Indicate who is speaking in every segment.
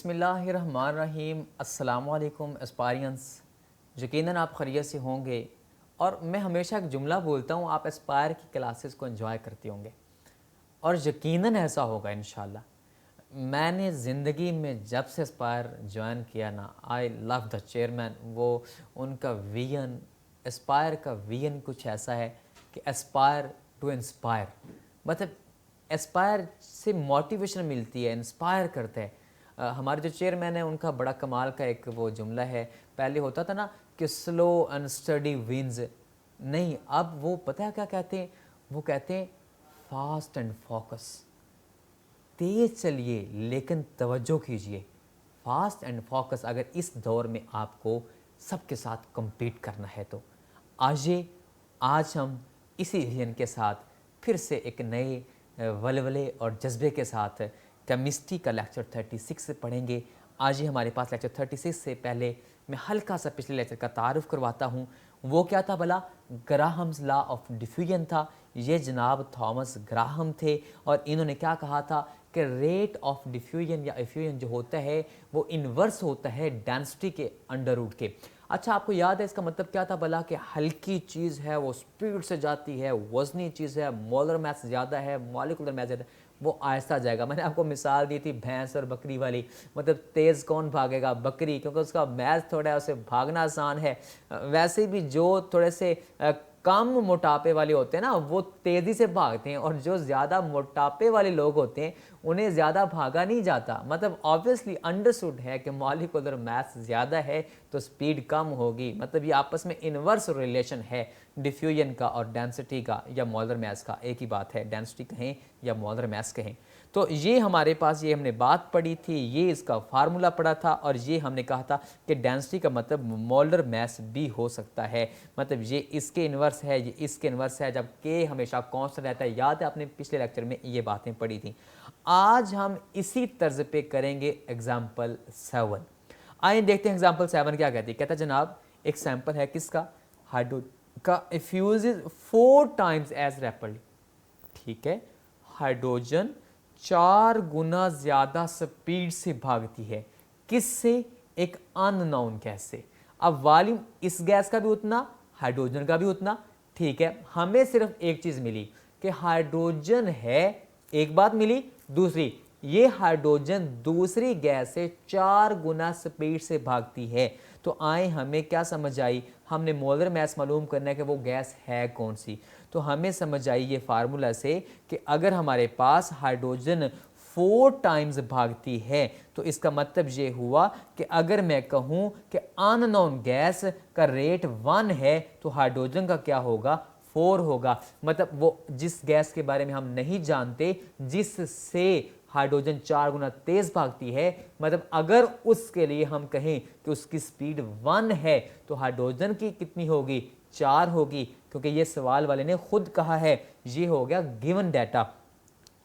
Speaker 1: बिस्मिल्लाहिर्रहमानिर्रहीम। अस्सलाम वालेकुम एस्पायरियंस। यकीनन आप खैरियत से होंगे और मैं हमेशा एक जुमला बोलता हूँ, आप एस्पायर की क्लासेस को एंजॉय करते होंगे और यकीनन ऐसा होगा इंशाल्लाह। मैंने ज़िंदगी में जब से एस्पायर ज्वाइन किया ना, आई लव द चेयरमैन। वो उनका विजन, एस्पायर का विजन कुछ ऐसा है कि एस्पायर टू इंस्पायर, मतलब एस्पायर से मोटिवेशन मिलती है, इंस्पायर करता है। हमारे जो चेयरमैन है उनका बड़ा कमाल का एक वो जुमला है। पहले होता था ना कि स्लो एंड स्टडी विंस, नहीं, अब वो पता है क्या कहते हैं? वो कहते हैं फास्ट एंड फोकस। तेज चलिए लेकिन तवज्जो कीजिए। फास्ट एंड फोकस, अगर इस दौर में आपको सबके साथ compete करना है तो आज हम इसी विजन के साथ फिर से एक नए वलवले और जज्बे के साथ केमिस्ट्री का लेक्चर 36 पढ़ेंगे। आज ही हमारे पास लेक्चर 36 से पहले मैं हल्का सा पिछले लेक्चर का तारुफ करवाता हूँ। वो क्या था भला? ग्राहम्स लॉ ऑफ डिफ्यूजन था। ये जनाब थॉमस ग्राहम थे और इन्होंने क्या कहा था कि रेट ऑफ डिफ्यूजन या इफ्यूजन जो होता है वो इन्वर्स होता है डेंसिटी के अंडर रूट के। अच्छा, आपको याद है इसका मतलब क्या था भला? कि हल्की चीज़ है वो स्पीड से जाती है, वजनी चीज़ है मोलर मास ज़्यादा है, मॉलिक्यूलर मास ज़्यादा है, वो आहिस्ता जाएगा। मैंने आपको मिसाल दी थी भैंस और बकरी वाली, मतलब तेज़ कौन भागेगा? बकरी, क्योंकि उसका मैस थोड़ा है, उसे भागना आसान है। वैसे भी जो थोड़े से कम मोटापे वाले होते हैं ना, वो तेज़ी से भागते हैं, और जो ज़्यादा मोटापे वाले लोग होते हैं उन्हें ज़्यादा भागा नहीं जाता। मतलब ऑब्वियसली अंडरस्टूड है कि मॉलिक्यूलर मास ज़्यादा है तो स्पीड कम होगी। मतलब ये आपस में इन्वर्स रिलेशन है डिफ्यूजन का और डेंसिटी का या मोलर मास का, एक ही बात है, डेंसिटी कहें या मोलर मास कहें। तो ये हमारे पास, ये हमने बात पढ़ी थी, ये इसका फार्मूला पढ़ा था, और ये हमने कहा था कि डेंसिटी का मतलब मोलर मास भी हो सकता है। मतलब ये इसके इन्वर्स है, ये इसके इन्वर्स है, जब के हमेशा कांस्टेंट रहता है। याद है, आपने पिछले लेक्चर में ये बातें पढ़ी थी। आज हम इसी तर्ज पे करेंगे एग्जाम्पल 7। आइए देखते हैं एग्जाम्पल 7 क्या कहती है। कहता है जनाब, एक सैंपल है किसका? हाइड्रोजन का इफ्यूजेस 4 टाइम्स एज रैपिडली। ठीक है, हाइड्रोजन 4 गुना ज्यादा स्पीड से भागती है। किससे? एक अननोन गैस से। अब वॉल्यूम इस गैस का भी उतना, हाइड्रोजन का भी उतना। ठीक है, हमें सिर्फ एक चीज मिली कि हाइड्रोजन है, एक बात मिली। दूसरी, ये हाइड्रोजन दूसरी गैस से 4 गुना स्पीड से भागती है। तो आए हमें क्या समझ आई? हमने मोलर मास मालूम करना है कि वो गैस है कौन सी। तो हमें समझ आई ये फार्मूला से कि अगर हमारे पास हाइड्रोजन 4 टाइम्स भागती है तो इसका मतलब ये हुआ कि अगर मैं कहूं कि अननोन गैस का रेट 1 है तो हाइड्रोजन का क्या होगा? 4 होगा। मतलब वो जिस गैस के बारे में हम नहीं जानते, जिससे हाइड्रोजन 4 गुना तेज भागती है, मतलब अगर उसके लिए हम कहें कि उसकी स्पीड 1 है तो हाइड्रोजन की कितनी होगी? 4 होगी, क्योंकि ये सवाल वाले ने खुद कहा है। ये हो गया गिवन डाटा।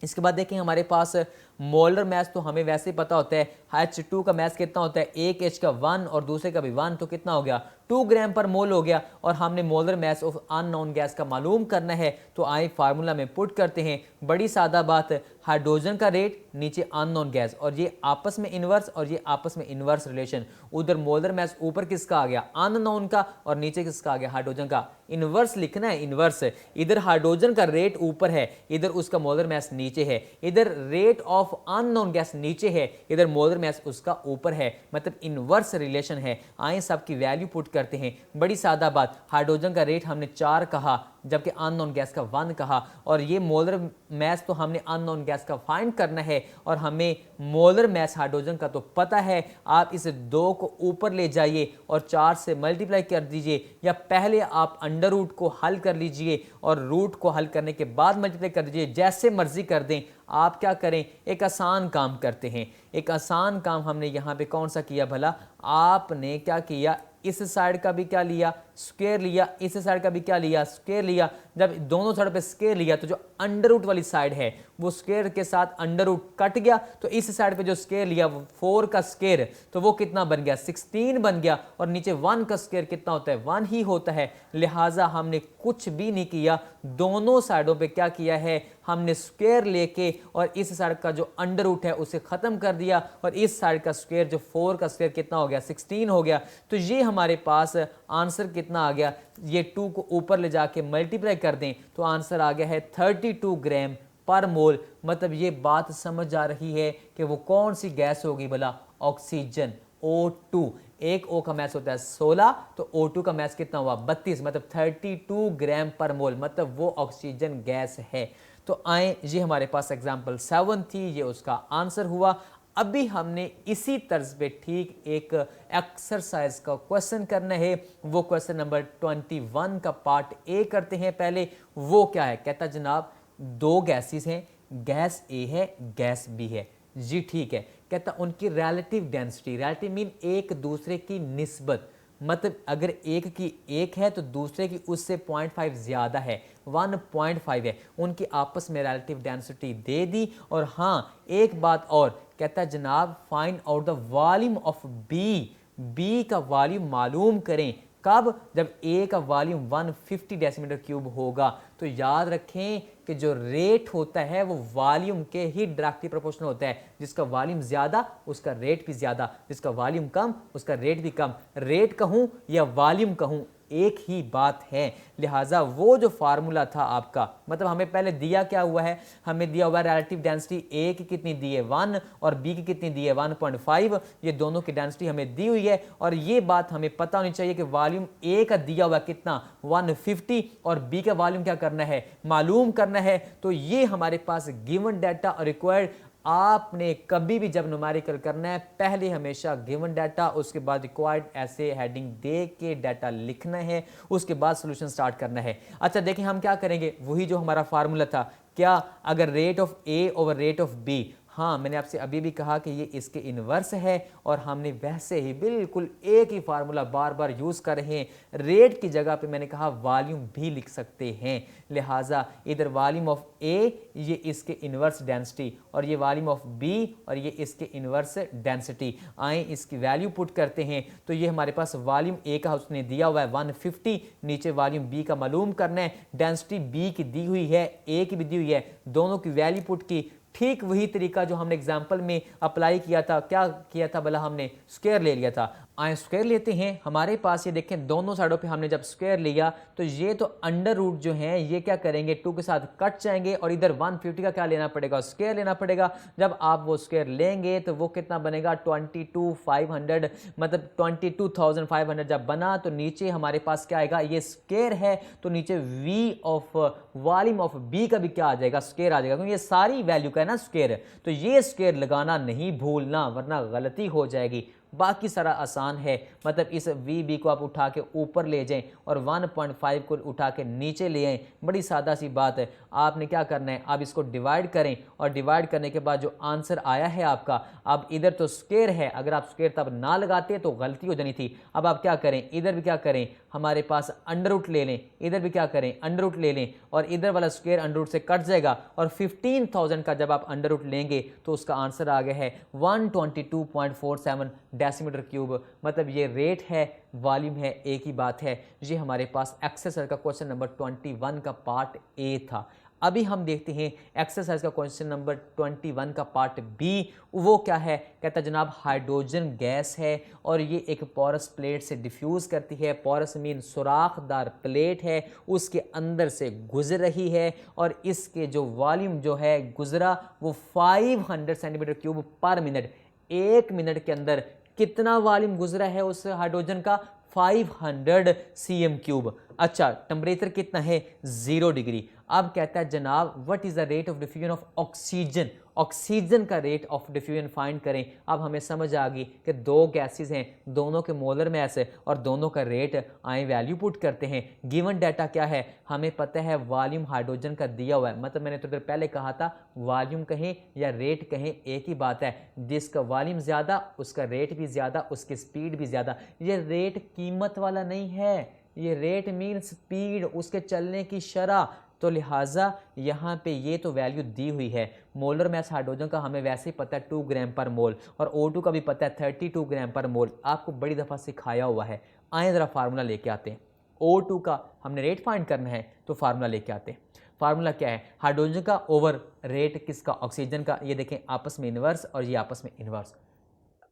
Speaker 1: इसके बाद देखें हमारे पास मोलर मास, तो हमें वैसे ही पता होता है H2 का मास कितना होता है, एक H का 1 और दूसरे का भी 1, तो कितना हो गया? 2 ग्राम पर मोल हो गया। और हमने molar mass of unknown gas का मालूम करना है, तो आए फार्मूला में पुट करते हैं। बड़ी सादा बात, हाइड्रोजन का रेट, नीचे अननोन गैस, और ये आपस में इन्वर्स और ये आपस में इन्वर्स रिलेशन। उधर मोलर मास ऊपर किसका आ गया? अननोन का, और नीचे किसका आ गया? हाइड्रोजन का। इन्वर्स लिखना है, इन्वर्स। इधर हाइड्रोजन का रेट ऊपर है, इधर उसका मोलर मास नीचे है। इधर रेट ऑफ अननोन गैस नीचे है, इधर मोलर मास उसका ऊपर है। मतलब इन्वर्स रिलेशन है। आए सबकी वैल्यू पुट करते हैं। बड़ी सादा बात, हाइड्रोजन का रेट हमने 4 कहा जबकि अननोन गैस का 1 कहा, और ये मोलर मास तो हमने अननोन गैस का फाइंड करना है, और हमें मोलर मास हाइड्रोजन का तो पता है। आप इस 2 को ऊपर ले जाइए और 4 से मल्टीप्लाई कर दीजिए, या पहले आप अंडर रूट को हल कर लीजिए और रूट को हल करने के बाद मल्टीप्लाई कर दीजिए, जैसे मर्जी कर दें। आप क्या करें? एक आसान काम करते हैं। एक आसान काम हमने यहाँ पे कौन सा किया भला? आपने क्या किया? इस साइड का भी क्या लिया, स्क्वायर लिया, इस साइड का भी क्या लिया, स्क्वायर लिया। जब दोनों साइड पे स्क्वायर लिया तो जो अंडर रूट वाली साइड है वो स्क्वायर के साथ अंडर रूट कट गया, तो इस साइड पे जो स्क्वायर लिया वो 4 का स्क्वायर, तो वो कितना बन गया, 16 बन गया। और नीचे 1 का स्क्वायर कितना होता है, 1 ही होता है। लिहाजा हमने कुछ भी नहीं किया, दोनों साइडों पे क्या किया है, हमने स्क्वायर लेके और इस साइड का जो अंडर रूट है उसे खत्म कर दिया, और इस साइड का स्क्वायर जो 4 का स्क्वायर कितना हो गया, 16 हो गया। तो ये हमारे पास आंसर कितना आ गया, ये 2 को ऊपर ले जाके मल्टीप्लाई कर दें तो आंसर आ गया है 32 ग्राम पर मोल। मतलब ये बात समझ आ रही है कि वो कौन सी गैस होगी भला, ऑक्सीजन, O2। एक O का मैच होता है 16, तो O2 का मैच कितना हुआ, 32, मतलब 32 ग्राम पर मोल, मतलब वो ऑक्सीजन गैस है। तो आए, ये हमारे पास एग्जाम्पल 7 थी, ये उसका आंसर हुआ। अभी हमने इसी तर्ज पे ठीक एक एक्सरसाइज का क्वेश्चन करना है, वो क्वेश्चन नंबर 21 का पार्ट ए करते हैं पहले। वो क्या है, कहता जनाब 2 गैसेस हैं, गैस ए है, गैस बी है। जी ठीक है, कहता उनकी रिलेटिव डेंसिटी, रिलेटिव मीन एक दूसरे की निस्बत, मतलब अगर एक की 1 है तो दूसरे की उससे 0.5 ज़्यादा है, 1.5 है, उनकी आपस में रिलेटिव डेंसिटी दे दी। और हाँ, एक बात और, कहता है जनाब find out the volume of B, B का वॉल्यूम मालूम करें। कब, जब ए का वॉल्यूम 150 डेसीमीटर क्यूब होगा। तो याद रखें कि जो रेट होता है वो वॉल्यूम के ही डायरेक्टली प्रोपोर्शनल होता है, जिसका वॉल्यूम ज़्यादा उसका रेट भी ज़्यादा, जिसका वॉल्यूम कम उसका रेट भी कम। रेट कहूँ या वॉल्यूम कहूँ एक ही बात है। लिहाजा वो जो फार्मूला था आपका, मतलब हमें पहले दिया क्या हुआ है, हमें दिया हुआ है रिलेटिव डेंसिटी ए की कितनी दी है 1 और बी की कितनी दी है 1.5, ये दोनों की डेंसिटी हमें दी हुई है। और ये बात हमें पता होनी चाहिए कि वॉल्यूम ए का दिया हुआ कितना 150 और बी का वॉल्यूम क्या करना है, मालूम करना है। तो ये हमारे पास गिवन डाटा और रिक्वायर्ड। आपने कभी भी जब न्यूमेरिकल करना है पहले हमेशा गिवन डाटा, उसके बाद रिक्वायर्ड ऐसे हेडिंग दे के डाटा लिखना है, उसके बाद सॉल्यूशन स्टार्ट करना है। अच्छा देखिए हम क्या करेंगे, वही जो हमारा फार्मूला था, क्या, अगर rate of A over rate of B, हाँ मैंने आपसे अभी भी कहा कि ये इसके इन्वर्स है, और हमने वैसे ही बिल्कुल एक ही फार्मूला बार बार यूज़ कर रहे हैं। रेट की जगह पे मैंने कहा वॉल्यूम भी लिख सकते हैं, लिहाजा इधर वॉल्यूम ऑफ ए ये इसके इन्वर्स डेंसिटी, और ये वॉल्यूम ऑफ बी और ये इसके इन्वर्स डेंसिटी। आए इसकी वैल्यू पुट करते हैं, तो ये हमारे पास वॉल्यूम ए का उसने दिया हुआ है 150, नीचे वॉल्यूम बी का मालूम करना है, डेंसिटी बी की दी हुई है, ए की भी दी हुई है, दोनों की वैल्यू पुट की। ठीक वही तरीका जो हमने एग्जाम्पल में अप्लाई किया था, क्या किया था भला, हमने स्क्वायर ले लिया था। आए स्क्वायर लेते हैं, हमारे पास ये देखें दोनों साइडों पे हमने जब स्क्वायर लिया तो ये तो अंडर रूट जो है ये क्या करेंगे 2 के साथ कट जाएंगे, और इधर 150 का क्या लेना पड़ेगा, स्क्वायर लेना पड़ेगा। जब आप वो स्क्वायर लेंगे तो वो कितना बनेगा 22,500, मतलब 22,500 जब बना तो नीचे हमारे पास क्या आएगा, ये स्क्वायर है तो नीचे v of volume of b का भी क्या आ जाएगा, स्क्वायर आ जाएगा, क्योंकि ये सारी वैल्यू का है ना स्क्वायर। तो ये स्क्वायर लगाना नहीं भूलना वरना गलती हो जाएगी। बाकी सारा आसान है, मतलब इस वी बी को आप उठा के ऊपर ले जाएं और 1.5 को उठा के नीचे ले आएं, बड़ी सादा सी बात है। आपने क्या करना है, आप इसको डिवाइड करें, और डिवाइड करने के बाद जो आंसर आया है आपका, अब इधर तो स्क्वायर है, अगर आप स्क्वायर तब ना लगाते तो गलती हो जानी थी। अब आप क्या करें, इधर भी क्या करें, हमारे पास अंडर रूट ले लें, इधर भी क्या करें अंडर रूट ले लें, और इधर वाला स्क्वायर अंडर रूट से कट जाएगा, और 15,000 का जब आप अंडर रूट लेंगे तो उसका आंसर आ गया है 122.47 डेसीमीटर क्यूब। मतलब ये रेट है, वॉल्यूम है, एक ही बात है। ये हमारे पास एक्सरसाइज का क्वेश्चन नंबर 21 का पार्ट ए था। अभी हम देखते हैं एक्सरसाइज का क्वेश्चन नंबर 21 का पार्ट बी। वो क्या है, कहता है जनाब हाइड्रोजन गैस है और ये एक पोरस प्लेट से डिफ्यूज करती है। पोरस मीन सुराखदार प्लेट है, उसके अंदर से गुजर रही है, और इसके जो वॉल्यूम जो है गुजरा वो 500 सेंटीमीटर क्यूब पर मिनट। 1 मिनट के अंदर कितना वॉल्यूम गुजरा है उस हाइड्रोजन का, 500 cm क्यूब। अच्छा टेम्परेचर कितना है 0 डिग्री। अब कहता है जनाब what is the rate of diffusion of oxygen, oxygen का रेट ऑफ डिफ्यूजन फाइंड करें। अब हमें समझ आ गई कि दो गैसेस हैं, दोनों के मोलर मास है और दोनों का रेट, आए वैल्यू पुट करते हैं। गिवन डाटा क्या है, हमें पता है वॉल्यूम हाइड्रोजन का दिया हुआ है, मतलब मैंने थोड़ी देर पहले कहा था वॉल्यूम कहें या रेट कहें एक ही बात है। जिसका वॉल्यूम ज़्यादा उसका रेट भी ज़्यादा, उसकी स्पीड भी ज़्यादा। ये रेट कीमत वाला नहीं है, ये रेट मीन स्पीड, उसके चलने की शरह। तो लिहाजा यहाँ पे ये तो वैल्यू दी हुई है। मोलर मास हाइड्रोजन का हमें वैसे ही पता है 2 ग्राम पर मोल, और O2 का भी पता है 32 ग्राम पर मोल, आपको बड़ी दफ़ा सिखाया हुआ है। आए ज़रा फार्मूला लेके आते हैं। O2 का हमने रेट फाइंड करना है तो फार्मूला लेके आते हैं। फार्मूला क्या है, हाइड्रोजन का ओवर रेट किसका, ऑक्सीजन का। ये देखें आपस में इन्वर्स और ये आपस में इन्वर्स,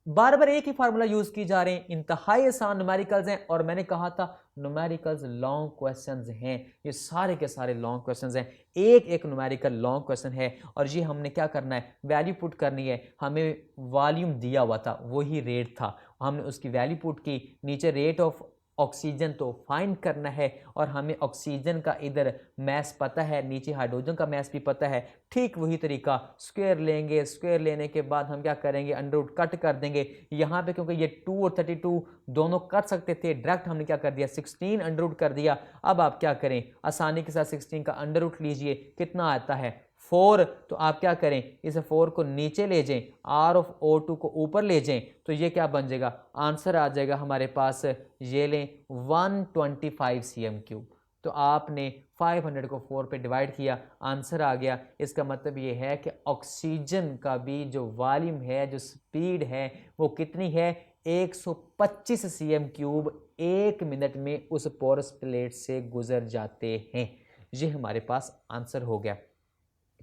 Speaker 1: बार बार एक ही फार्मूला यूज की जा रहे हैं। इंतहाई आसान न्यूमेरिकल्स हैं, और मैंने कहा था न्यूमेरिकल्स लॉन्ग क्वेश्चंस हैं, ये सारे के सारे लॉन्ग क्वेश्चंस हैं। एक एक न्यूमेरिकल लॉन्ग क्वेश्चन है, और ये हमने क्या करना है, वैल्यू पुट करनी है। हमें वॉल्यूम दिया हुआ था, वही रेट था, हमने उसकी वैल्यू पुट की। नीचे रेट ऑफ ऑक्सीजन तो फाइंड करना है, और हमें ऑक्सीजन का इधर मैस पता है, नीचे हाइड्रोजन का मैस भी पता है। ठीक वही तरीका, स्क्वायर लेंगे, स्क्वायर लेने के बाद हम क्या करेंगे, अंडर रूट कट कर देंगे। यहाँ पे क्योंकि ये 2 और 32 दोनों कर सकते थे, डायरेक्ट हमने क्या कर दिया, 16 अंडर रूट कर दिया। अब आप क्या करें, आसानी के साथ 16 का अंडर रूट लीजिए, कितना आता है 4। तो आप क्या करें, इस 4 को नीचे ले जाएं, R ऑफ O2 को ऊपर ले जाएं, तो ये क्या बन जाएगा, आंसर आ जाएगा हमारे पास, ये लें 125 cm3। तो आपने 500 को 4 पे डिवाइड किया, आंसर आ गया। इसका मतलब ये है कि ऑक्सीजन का भी जो वॉल्यूम है, जो स्पीड है, वो कितनी है, 125 cm3 1 मिनट में उस पोरस प्लेट से गुजर जाते हैं। ये हमारे पास आंसर हो गया।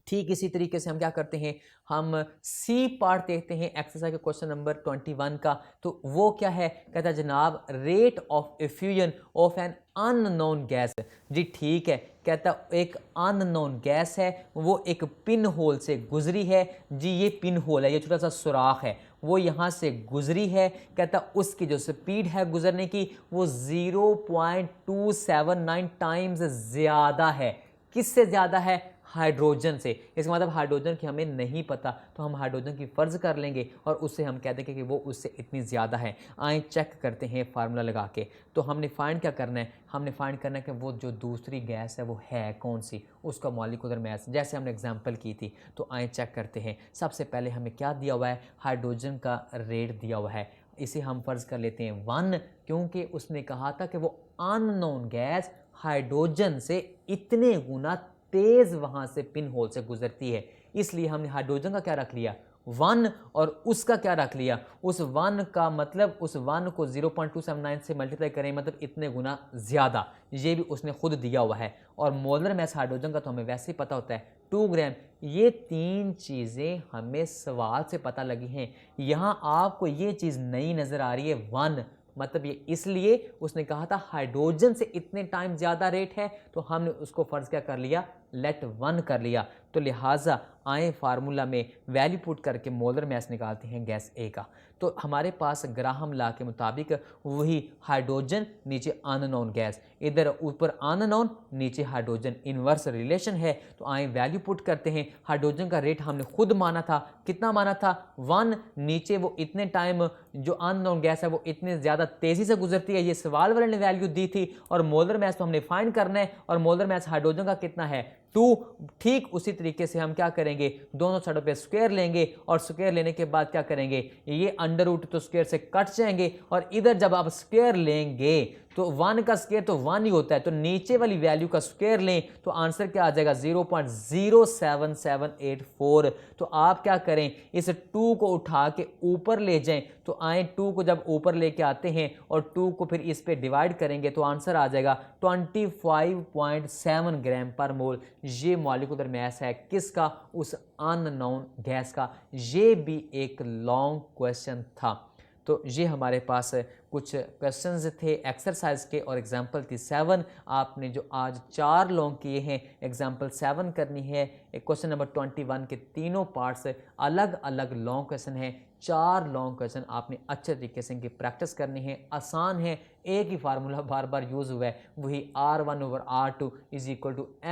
Speaker 1: ठीक इसी तरीके से हम क्या करते हैं, हम सी पार्ट देखते हैं एक्सरसाइज के क्वेश्चन नंबर 21 का। तो वो क्या है, कहता है जनाब rate of effusion of an unknown gas. जी ठीक है, कहता एक अननोन गैस है, वो एक पिन होल से गुजरी है। जी ये पिन होल है, ये छोटा सा सुराख है, वो यहाँ से गुजरी है। कहता उसकी जो स्पीड है गुजरने की वो 0.279 टाइम्स ज़्यादा है। किससे ज़्यादा है, हाइड्रोजन से। इसका मतलब हाइड्रोजन की हमें नहीं पता, तो हम हाइड्रोजन की फ़र्ज़ कर लेंगे और उससे हम कह देंगे कि वो उससे इतनी ज़्यादा है। आए चेक करते हैं फार्मूला लगा के। तो हमने फाइंड क्या करना है, हमने फाइंड करना है कि वो जो दूसरी गैस है वो है कौन सी, उसका मॉलिक्यूलर मास, जैसे हमने एग्जांपल की थी। तो आए चेक करते हैं। सबसे पहले हमें क्या दिया हुआ है, हाइड्रोजन का रेट दिया हुआ है, इसे हम फ़र्ज़ कर लेते हैं 1, क्योंकि उसने कहा था कि वो अननोन गैस हाइड्रोजन से इतने गुना तेज वहां से पिन होल से गुजरती है, इसलिए हमने हाइड्रोजन का क्या रख लिया 1, और उसका क्या रख लिया, उस 1 का मतलब उस 1 को 0.279 से मल्टीप्लाई करें, मतलब इतने गुना ज़्यादा। ये भी उसने खुद दिया हुआ है। और मोलर मास हाइड्रोजन का तो हमें वैसे ही पता होता है 2 ग्राम। ये 3 चीज़ें हमें सवाल से पता लगी हैं। यहाँ आपको ये चीज़ नई नज़र आ रही है 1, मतलब ये इसलिए उसने कहा था हाइड्रोजन से इतने टाइम ज़्यादा रेट है, तो हमने उसको फ़र्ज़ क्या कर लिया, लेट 1 कर लिया। तो लिहाजा आए फार्मूला में वैल्यू पुट करके मोलर मास निकालते हैं गैस ए का। तो हमारे पास ग्राहम लॉ के मुताबिक वही हाइड्रोजन नीचे अननोन गैस, इधर ऊपर अननोन नीचे हाइड्रोजन, इन्वर्स रिलेशन है। तो आए वैल्यू पुट करते हैं। हाइड्रोजन का रेट हमने खुद माना था, कितना माना था 1, नीचे वो इतने टाइम जो अननोन गैस है वो इतने ज़्यादा तेज़ी से गुजरती है, ये सवाल वाले ने वैल्यू दी थी। और मोलर मास तो हमने फाइंड करना है, और मोलर मास हाइड्रोजन का कितना है 2। ठीक उसी तरीके से हम क्या करेंगे, दोनों साइडों पे स्क्वायर लेंगे, और स्क्वायर लेने के बाद क्या करेंगे, ये अंडर रूट तो स्क्वायर से कट जाएंगे, और इधर जब आप स्क्वायर लेंगे तो 1 का स्क्वायर तो 1 ही होता है, तो नीचे वाली वैल्यू का स्क्वायर लें तो आंसर क्या आ जाएगा 0.07784। तो आप क्या करें, इस 2 को उठा के ऊपर ले जाएं। तो आए 2 को जब ऊपर लेके आते हैं और 2 को फिर इस पे डिवाइड करेंगे तो आंसर आ जाएगा 25.7 ग्राम पर मोल। ये मॉलिक्यूलर मास है किसका, उस अननोन गैस का। ये भी एक लॉन्ग क्वेश्चन था। तो ये हमारे पास कुछ क्वेश्चंस थे एक्सरसाइज के, और एग्जांपल थी 7। आपने जो आज 4 लॉन्ग किए हैं, एग्जांपल 7 करनी है। क्वेश्चन नंबर 21 के तीनों पार्ट्स अलग अलग लॉन्ग क्वेश्चन हैं। 4 लॉन्ग क्वेश्चन आपने अच्छे तरीके से इनकी प्रैक्टिस करनी है। आसान है, एक ही फार्मूला बार बार यूज़ हुआ है, वही R1/R2 =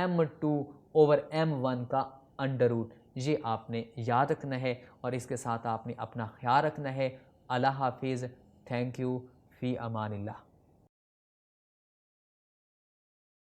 Speaker 1: M2/M1 का अंडर रूट। ये आपने याद रखना है और इसके साथ आपने अपना ख्याल रखना है। अल्लाह हाफिज़। Thank you. फ़ी अमानिल्लाह।